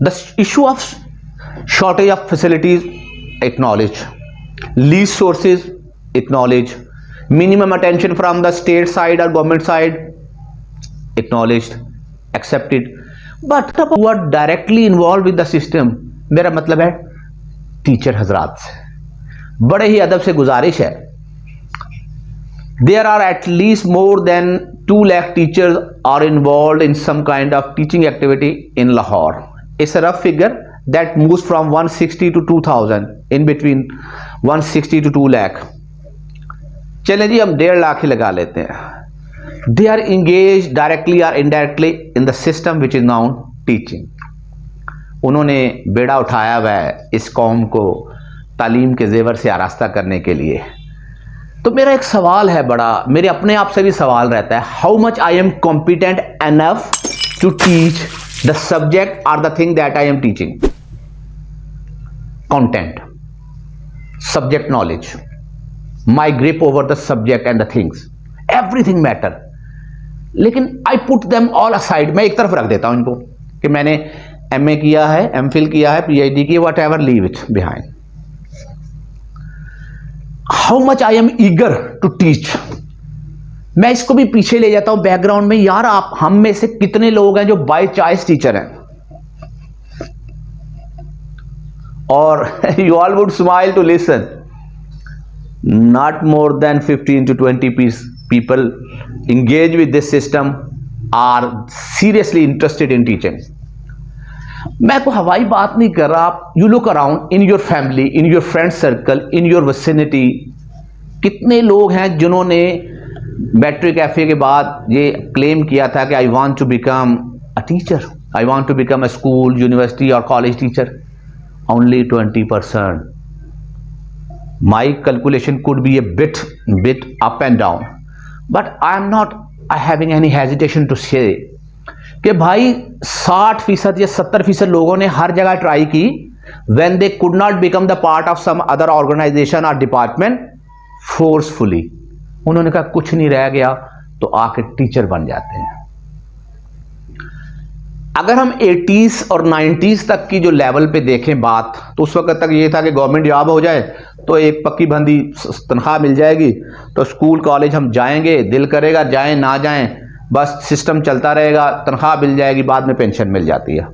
The issue of shortage of facilities, acknowledge. Least sources, acknowledge. Minimum attention from the state side or government side, acknowledged, accepted. But who are directly involved with the system, मेरा मतलब है teacher हजरात से बड़े ही अदब से गुजारिश है. There are at least more than 2 lakh teachers are involved in some kind of teaching activity in Lahore. It's a rough figure that moves from 160 to 2000, in between 160 to 2 lakh. चलें जी हम 1.5 लाख ही लगा लेते हैं. They are engaged directly or indirectly in the system which is now teaching. उन्होंने बेड़ा उठाया हुआ है इस कौम को तालीम के जेवर से आरास्ता करने के लिए. तो मेरा एक सवाल है बड़ा, मेरे अपने आप से भी सवाल रहता है, how much I am competent enough to teach the subject और the thing that I am teaching. Content, subject knowledge, my grip over the subject and the things, everything matter. लेकिन I put them all aside, मैं एक तरफ रख देता हूं इनको कि मैंने एमए किया है, एमफिल किया है, पीएचडी की, whatever, leave it behind. How much I am eager to teach, मैं इसको भी पीछे ले जाता हूं बैकग्राउंड में. यार आप हम में से कितने लोग हैं जो बाय चॉइस टीचर हैं? और you all would smile to listen. Not more than 15 to 20 people engaged with this system are seriously interested in teaching. मैं कोई हवाई बात नहीं कर रहा. आप you look around in your family, in your friend circle, in your vicinity, कितने लोग हैं जिन्होंने बैटरी कैफे के बाद ये क्लेम किया था कि I want to become a teacher, I want to become a school, university और college teacher. Only 20%. My calculation could be a bit up and down, but I am not having any hesitation to say कि भाई 60% या 70% लोगों ने हर जगह try की. when they could not become the part of some other organization or department forcefully, उन्होंने कहा कुछ नहीं रह गया तो आके टीचर बन जाते हैं. अगर हम 80s और 90s तक की जो लेवल पे देखें बात, तो उस वक्त तक ये था कि गवर्नमेंट जॉब हो जाए तो एक पक्की बंदी तनख्वाह मिल जाएगी, तो स्कूल कॉलेज हम जाएंगे, दिल करेगा जाएं ना जाएं, बस सिस्टम चलता रहेगा, तनख्वाह मिल जाएगी, बाद में पेंशन मिल जाती है.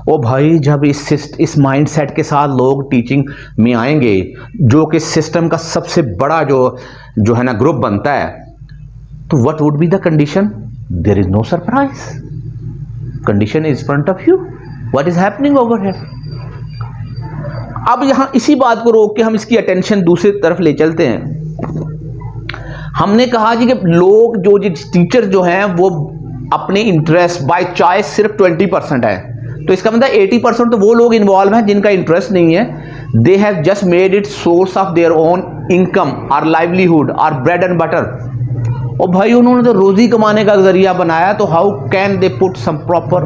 ओ भाई जब इस माइंडसेट के साथ लोग टीचिंग में आएंगे, जो कि सिस्टम का सबसे बड़ा जो है ना ग्रुप बनता है, तो what would be the condition? There is no surprise. Condition is front of you. What is happening over here? अब यहां इसी बात को रोक के हम इसकी अटेंशन दूसरी तरफ ले चलते हैं. हमने कहा जी कि लोग जो टीचर जो हैं वो अपने इंटरेस्ट बाय चॉइस सिर्फ 20% है, तो इसका मतलब 80% तो वो लोग इन्वॉल्व हैं जिनका इंटरेस्ट नहीं है. They have just made it source of their own income और लाइवलीहुड और ब्रेड एंड बटर. और भाई उन्होंने तो रोजी कमाने का जरिया बनाया, तो how can they put some proper.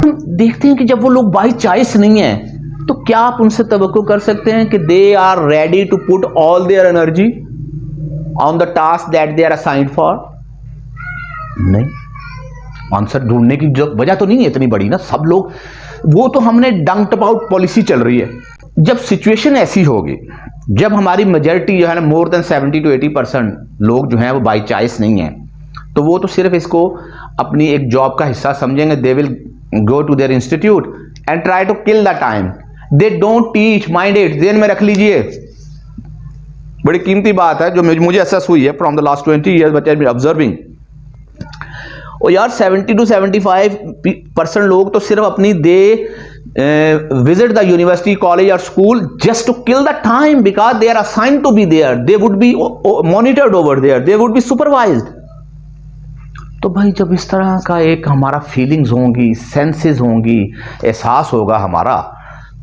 हम देखते हैं कि जब वो लोग बाय चॉइस नहीं है, तो क्या आप उनसे तवक्को कर सकते हैं कि they are ready to put all their energy on the task that they are assigned for? नहीं. आंसर ढूंढने की जो वजह तो नहीं है इतनी बड़ी ना, सब लोग वो तो हमने डंक्ड अबाउट पॉलिसी चल रही है. जब सिचुएशन ऐसी होगी, जब हमारी मेजॉरिटी जो है ना मोर देन 70 to 80% लोग जो हैं वो बाई चॉइस नहीं है, तो वो तो सिर्फ इसको अपनी एक जॉब का हिस्सा समझेंगे. They will go to their institute and try to kill the time. They don't teach. Mind it, ध्यान में रख लीजिए, बड़ी कीमती बात है जो मुझे एहसास हुई है from the last 20 years what I been observing. और यार 70 to 75% लोग तो सिर्फ अपनी visit the university, college or school just to kill the time because they are assigned to be there. They would be monitored over there. They would be supervised. तो भाई जब इस तरह का एक हमारा फीलिंग्स होंगी, सेंसेस होंगी, एहसास होगा हमारा,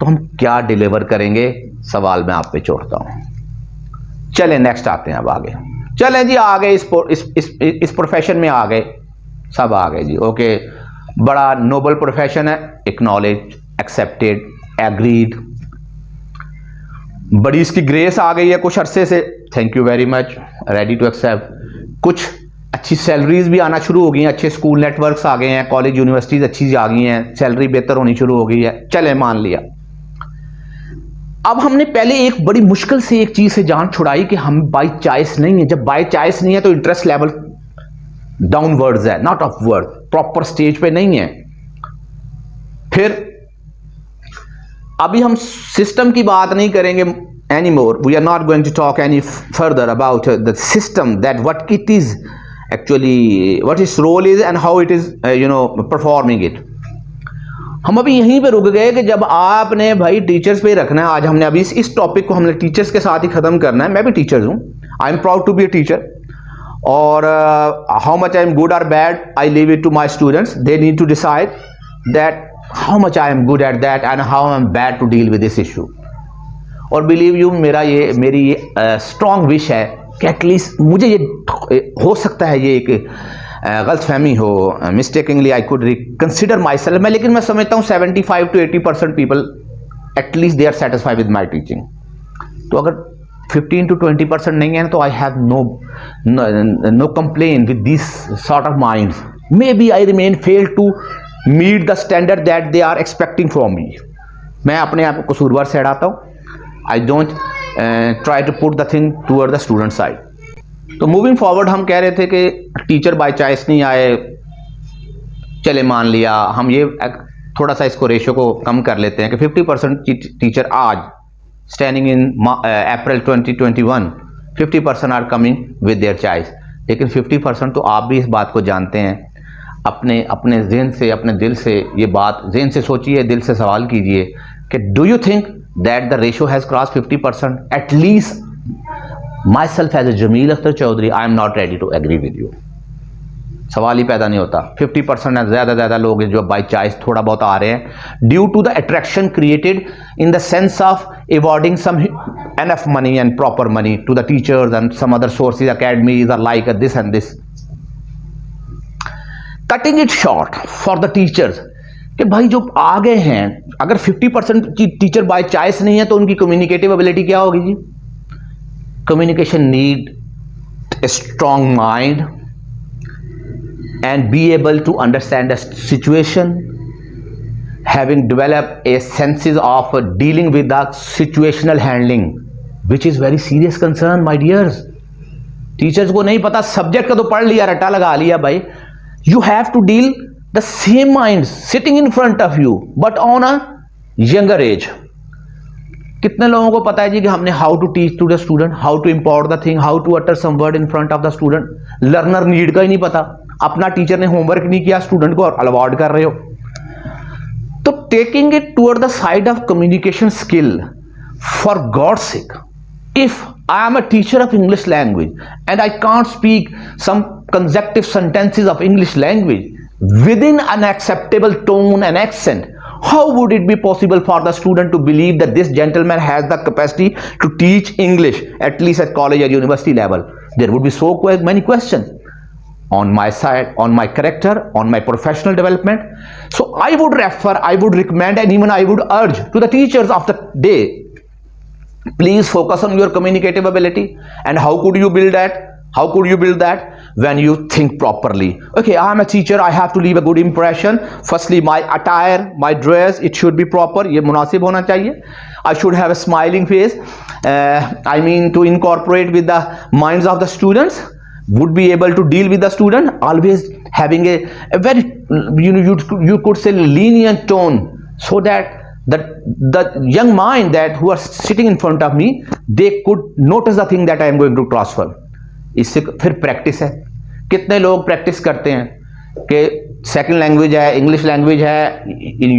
तो हम क्या डिलीवर करेंगे? सवाल मैं आप पे छोड़ता हूं. चलें नेक्स्ट आते हैं. अब आगे चलें जी, आ गए इस प्रोफेशन में आ गए, सब आ गए जी. ओके, बड़ा नोबल प्रोफेशन है. एक्नॉलेज, एक्सेप्टेड, एग्रीड, बड़ी इसकी ग्रेस आ गई है कुछ अरसे से. Thank you very much, ready to accept. कुछ अच्छी सैलरीज भी आना शुरू हो गई हैं, अच्छे स्कूल नेटवर्क्स आ गए हैं, कॉलेज यूनिवर्सिटीज अच्छी आ गई हैं, सैलरी बेहतर होनी शुरू हो गई है, चले मान लिया। अब हमने पहले एक बड़ी मुश्किल से एक चीज से जान छुड़ाई कि हम बाय चॉइस नहीं है। जब बाय चॉइस नहीं है तो इंटरेस्ट लेवल डाउनवर्ड्स है, नॉट अपवर्ड, प्रॉपर स्टेज पे नहीं है। फिर अभी हम सिस्टम की बात नहीं करेंगे anymore. We are not going to talk any further about the system, that what it is actually, what its role is and how it is performing it. हम अभी यहीं पे रुक गए कि जब आपने भाई टीचर्स पे रखना है। आज हमने अभी इस टॉपिक को हमने टीचर्स के साथ ही खत्म करना है। मैं भी टीचर हूँ, I am proud to be a teacher, और how much I am good और bad I leave it to my students, they need to decide that how much I am good at that and how I am bad to deal with this issue. और believe you, मेरी ये strong wish है कि at least मुझे ये हो सकता है ये एक गलत फहमी हो, mistakingly I could consider myself, लेकिन मैं समझता हूँ 75 to 80% people at least they are satisfied with my teaching. तो अगर 15 to 20% नहीं है तो I have no complain with this sort of minds. Maybe I remain fail to meet the standard that they are expecting from me. मैं अपने आप को कसूरवार से हटाता हूँ। I don't try to put the thing toward the student side. तो moving forward हम कह रहे थे कि टीचर बाय चॉइस नहीं आए, चले मान लिया। हम ये थोड़ा सा इसको रेशियो को कम कर लेते हैं कि 50% टीचर आज standing in April 2021 50% are coming with their choice. लेकिन 50% तो आप भी इस बात को जानते हैं। अपने ज़हन से, अपने दिल से ये बात ज़हन से सोचिए, दिल से सवाल कीजिए कि do you think that the ratio has crossed 50%? At least myself as a Jameel Akhtar Chaudhary, I am not ready to agree with you. सवाल ही पैदा नहीं होता। 50% ज़्यादा लोग जो बाई चॉइस थोड़ा बहुत आ रहे हैं due to the attraction created in the sense of awarding some enough money and proper money to the teachers and some other sources, academies are like this and this. Cutting it short for the teachers कि भाई जो आ गए हैं, अगर 50% की teacher by choice नहीं है तो उनकी कम्युनिकेटिव एबिलिटी क्या होगी जी? Communication need a strong mind and be able to understand the situation, having developed a senses of dealing with the situational handling, which is very serious concern my dears. Teachers को नहीं पता, subject का तो पढ़ लिया, रट्टा लगा लिया भाई। You have to deal the same minds sitting in front of you but on a younger age. कितने लोगों को पता है जी कि हमने how to teach to the student, how to import the thing, how to utter some word in front of the student. Learner need का ही नहीं पता, अपना टीचर ने होमवर्क नहीं किया, स्टूडेंट को अवार्ड कर रहे हो। तो taking it toward the side of communication skill, for God sake, if I am a teacher of English language and I can't speak some consecutive sentences of English language within an acceptable tone and accent, how would it be possible for the student to believe that this gentleman has the capacity to teach English at least at college or university level? There would be so many questions on my side, on my character, on my professional development. So I would recommend, and even I would urge to the teachers of the day, please focus on your communicative ability. And how could you build that? When you think properly. Okay, I am a teacher, I have to leave a good impression. Firstly, my attire, my dress, it should be proper. ये मुनासिब होना चाहिए. I should have a smiling face. I mean to incorporate with the minds of the students. Would be able to deal with the student. Always having a very, you could say lenient tone, so that the young mind that who are sitting in front of me, they could notice the thing that I am going to transfer. इससे फिर practice है। कितने लोग practice करते हैं कि second language है, English language है,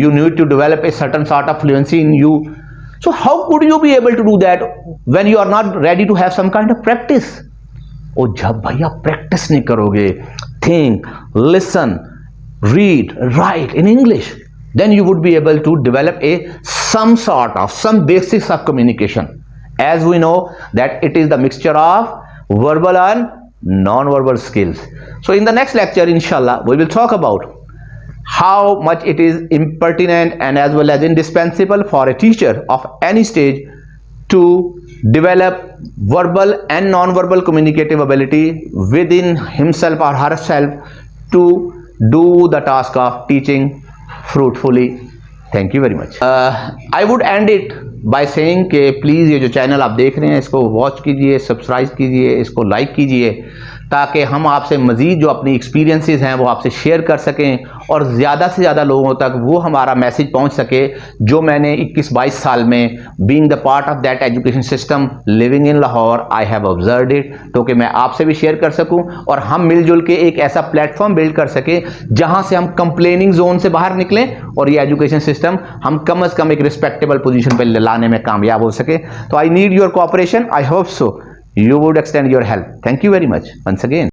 you need to develop a certain sort of fluency in you. So how could you be able to do that when you are not ready to have some kind of practice? और जब भैया practice नहीं करोगे, think, listen, read, write in English, then you would be able to develop some basics of communication. As we know that it is the mixture of verbal and non-verbal skills. So in the next lecture, inshallah, we will talk about how much it is impertinent and as well as indispensable for a teacher of any stage to develop verbal and non-verbal communicative ability within himself or herself to do the task of teaching fruitfully. Thank you very much. I would and it by saying कि please ये जो channel आप देख रहे हैं इसको watch कीजिए, subscribe कीजिए, इसको लाइक कीजिए, ताकि हम आपसे मज़ीद जो अपनी एक्सपीरियंसेस हैं वो आपसे शेयर कर सकें और ज़्यादा से ज़्यादा लोगों तक वो हमारा मैसेज पहुंच सके जो मैंने 21-22 साल में being the part of that education system living in Lahore I have observed it, तो कि मैं आपसे भी शेयर कर सकूं और हम मिलजुल के एक ऐसा प्लेटफॉर्म बिल्ड कर सके जहां से हम कंप्लेनिंग जोन से बाहर निकलें और ये एजुकेशन सिस्टम हम कम अज़ कम एक रिस्पेक्टेबल पोजीशन पर लाने में कामयाब हो सके। तो I need your cooperation, I hope so you would extend your help. Thank you very much once again.